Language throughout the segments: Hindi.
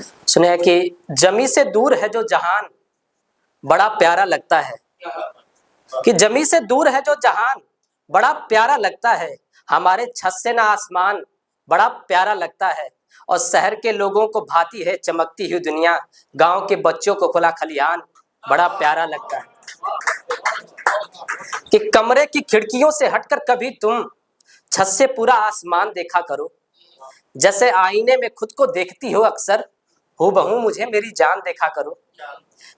सुने कि जमी से दूर है जो जहान बड़ा प्यारा लगता है, कि जमी से दूर है जो जहान बड़ा प्यारा लगता है, हमारे छत से ना आसमान बड़ा प्यारा लगता है, और शहर के लोगों को भाती है चमकती हुई दुनिया, गांव के बच्चों को खुला खलिहान बड़ा प्यारा लगता है। कि कमरे की खिड़कियों से हटकर कभी तुम छत से पूरा आसमान देखा करो, जैसे आईने में खुद को देखती हो अक्सर, हूबहू मुझे मेरी जान देखा करो।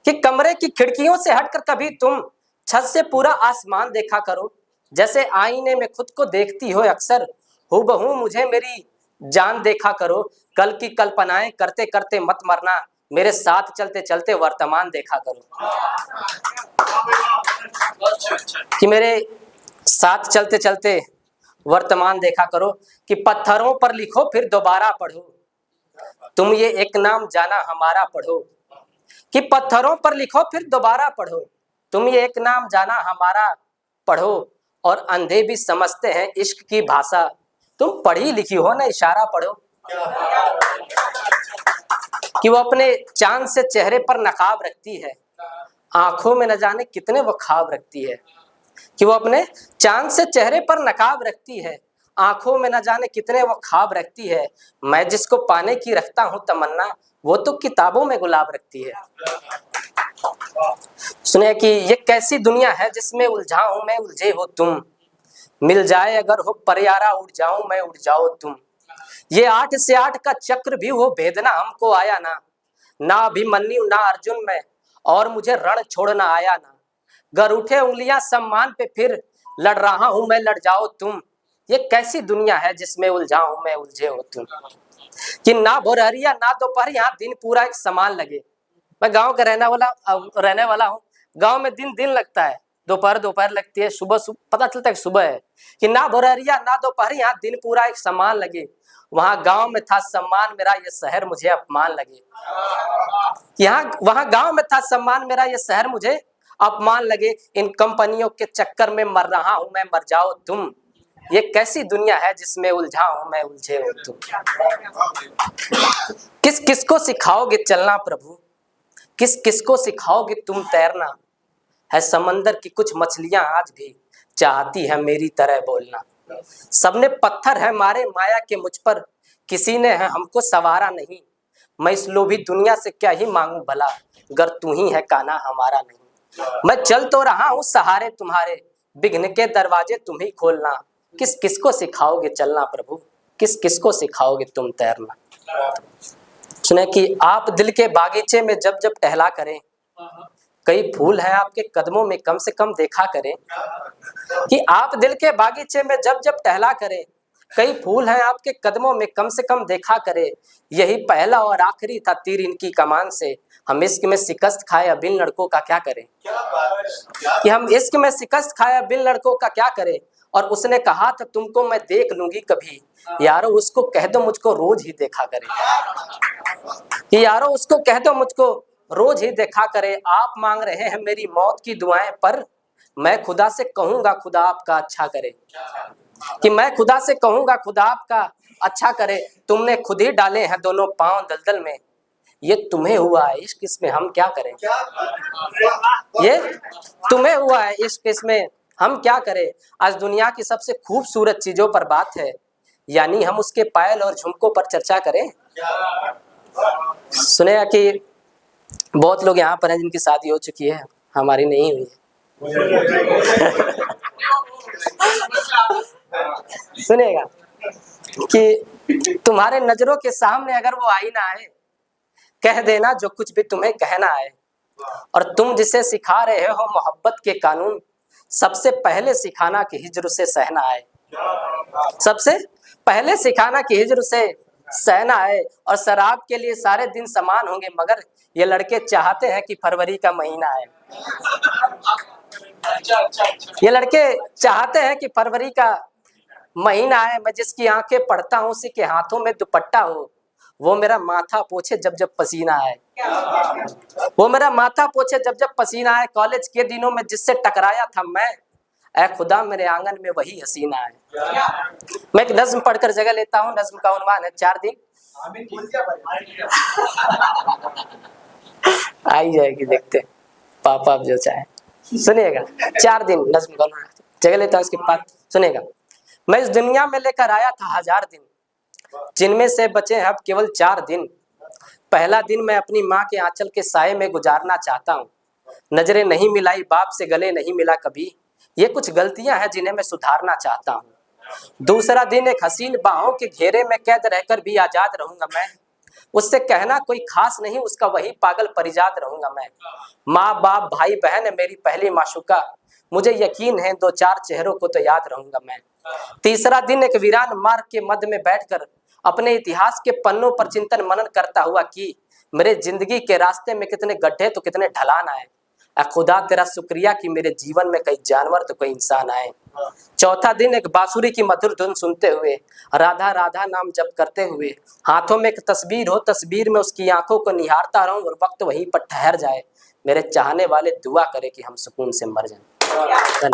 कि कमरे की खिड़कियों से हटकर कभी तुम छत से पूरा आसमान देखा करो, जैसे आईने में खुद को देखती हो अक्सर, हूबहू मुझे मेरी जान देखा करो। कल की कल्पनाएं करते करते मत मरना, मेरे साथ चलते चलते वर्तमान देखा करो। कि मेरे साथ चलते चलते वर्तमान देखा करो। कि पत्थरों पर लिखो फिर दोबारा पढ़ो, तुम ये एक नाम जाना हमारा पढ़ो। कि पत्थरों पर लिखो फिर दोबारा पढ़ो, तुम ये एक नाम जाना हमारा पढ़ो, और अंधे भी समझते हैं इश्क की भाषा, तुम पढ़ी लिखी हो ना इशारा पढ़ो। कि वो अपने चांद से चेहरे पर नकाब रखती है, आंखों में न जाने कितने वो ख्वाब रखती है। कि वो अपने चांद से चेहरे पर नकाब रखती है, आंखों में न जाने कितने वो ख्वाब रखती है, मैं जिसको पाने की रखता हूं तमन्ना, वो तो किताबों में गुलाब रखती है। सुने कि ये कैसी दुनिया है जिसमें उलझा हूं मैं उलझे हो तुम, मिल जाए अगर हो परियारा उड़ जाऊं मैं उड़ जाओ तुम। ये 8 से 8 का चक्र भी वो भेदना हमको आया ना, ना अभिमन्यु ना अर्जुन में, और मुझे रण छोड़ना आया ना। गर उठे उंगलियां सम्मान पे फिर लड़ रहा हूं मैं लड़ जाओ तुम, ये कैसी दुनिया है जिसमें उलझा हूं मैं उलझे हो तुम। कि ना भोरहरिया ना दोपहर यहाँ दिन पूरा एक समान लगे। मैं गांव का रहने वाला हूँ। गांव में दिन दिन लगता है, दोपहर दोपहर लगती है, सुबह पता चलता है सुबह है। कि ना भोरहरिया ना दोपहर यहाँ दिन पूरा एक समान लगे, वहां गांव में था सम्मान मेरा ये शहर मुझे अपमान लगे। वहां गांव में था सम्मान मेरा ये शहर मुझे अपमान लगे, इन कंपनियों के चक्कर में मर रहा हूं मैं मर जाओ तुम, ये कैसी दुनिया है जिसमें उलझा हूं मैं उलझे हो तुम। किस किस को सिखाओगे चलना प्रभु, किस किस को सिखाओगे तुम तैरना, है समंदर की कुछ मछलियां आज भी चाहती है मेरी तरह बोलना। सबने पत्थर है मारे माया के मुझ पर, किसी ने है हमको सवारा नहीं, मैं इस लोभी दुनिया से क्या ही मांगू भला, गर तू ही है कान्हा हमारा नहीं। मैं चल तो रहा हूँ सहारे तुम्हारे, विघ्न के दरवाजे तुम ही खोलना, किस किस को सिखाओगे चलना प्रभु, किस किस को सिखाओगे तुम तैरना। सुने कि आप दिल के बागीचे में जब जब टहला करें, कई फूल हैं आपके कदमों में कम से कम देखा करें। कि आप दिल के बागीचे में जब जब टहला करें, कई फूल हैं आपके कदमों में कम से कम देखा करें, यही पहला और आखिरी था तीर इनकी कमान से, हम इश्क में शिकस्त खाए अब इन लड़कों का क्या करें। कि हम इश्क में शिकस्त खाए अब इन लड़कों का क्या करें, और उसने कहा था तुमको मैं देख लूंगी कभी, यारो उसको कह दो मुझको रोज ही देखा करे। कि यारो उसको कह दो मुझको रोज ही देखा करे, आप मांग रहे हैं मेरी मौत की दुआएं, पर मैं खुदा से कहूंगा खुदा आपका अच्छा करे। कि मैं खुदा से कहूंगा खुदा आपका अच्छा करे, तुमने खुद ही डाले हैं दोनों पांव दलदल में, ये तुम्हें हुआ है इश्क इसमें हम क्या करें। ये तुम्हें हुआ है इश्क इसमें हम क्या करें। आज दुनिया की सबसे खूबसूरत चीजों पर बात है, यानी हम उसके पायल और झुमकों पर चर्चा करें। सुने कि बहुत लोग यहाँ पर हैं जिनकी शादी हो चुकी है, हमारी नहीं हुई है। सुनेगा कि तुम्हारे नजरों के सामने अगर वो आई ना आए, कह देना जो कुछ भी तुम्हें कहना है, और तुम जिसे सिखा रहे हो मोहब्बत के कानून, सबसे पहले सिखाना कि हिज्र से सहना है। सबसे पहले सिखाना कि हिज्र से सहना है, और शराब के लिए सारे दिन समान होंगे, मगर ये लड़के चाहते हैं कि फरवरी का महीना आए। ये लड़के चाहते हैं कि फरवरी का महीना आए, मैं जिसकी आंखें पढ़ता हूँ उसी के हाथों में दुपट्टा हो, वो मेरा माथा पोछे जब जब पसीना आए। वो मेरा माथा पोछे जब जब पसीना आए, कॉलेज के दिनों में जिससे टकराया था मैं, ऐ खुदा मेरे आंगन में वही हसीना है। मैं एक नज्म पढ़कर जगह लेता हूँ, नज्म का उन्वान है 4 दिन। आई जाएगी, देखते हैं। पापा अब जो चाहे। सुनिएगा, 4 दिन नज्म गाना जगह लेता हूं, इसके बाद सुनिएगा। मैं इस दुनिया में लेकर आया था 1000 दिन, जिनमें से बचे हैं अब केवल 4 दिन। पहला दिन मैं अपनी माँ के आंचल के साए में गुजारना चाहता हूँ। नजरें नहीं मिलाई, बाप से गले नहीं मिला कभी, ये कुछ गलतियां हैं जिन्हें मैं सुधारना चाहता हूँ। दूसरा दिन एक हसीन बाहों के घेरे में कैद रहकर भी आजाद रहूंगा मैं। उससे कहना कोई खास नहीं, उसका वही पागल परिजाद रहूंगा मैं। माँ बाप भाई बहन है मेरी पहली माशूका, मुझे यकीन है 2-4 चेहरों को तो याद रहूंगा मैं। तीसरा दिन एक वीरान मार्ग के मध्य में बैठकर अपने इतिहास के पन्नों पर चिंतन मनन करता हुआ कि मेरे जिंदगी के रास्ते में कितने गड्ढे तो कितने ढलान आए। खुदा तेरा शुक्रिया कि मेरे जीवन में कई जानवर तो कई इंसान आए। चौथा दिन एक बांसुरी की मधुर धुन सुनते हुए, राधा राधा नाम जप करते हुए, हाथों में एक तस्वीर हो, तस्वीर में उसकी आंखों को निहारता रहूं और वक्त वहीं पर ठहर जाए। मेरे चाहने वाले दुआ करे कि हम सुकून से मर जाएं।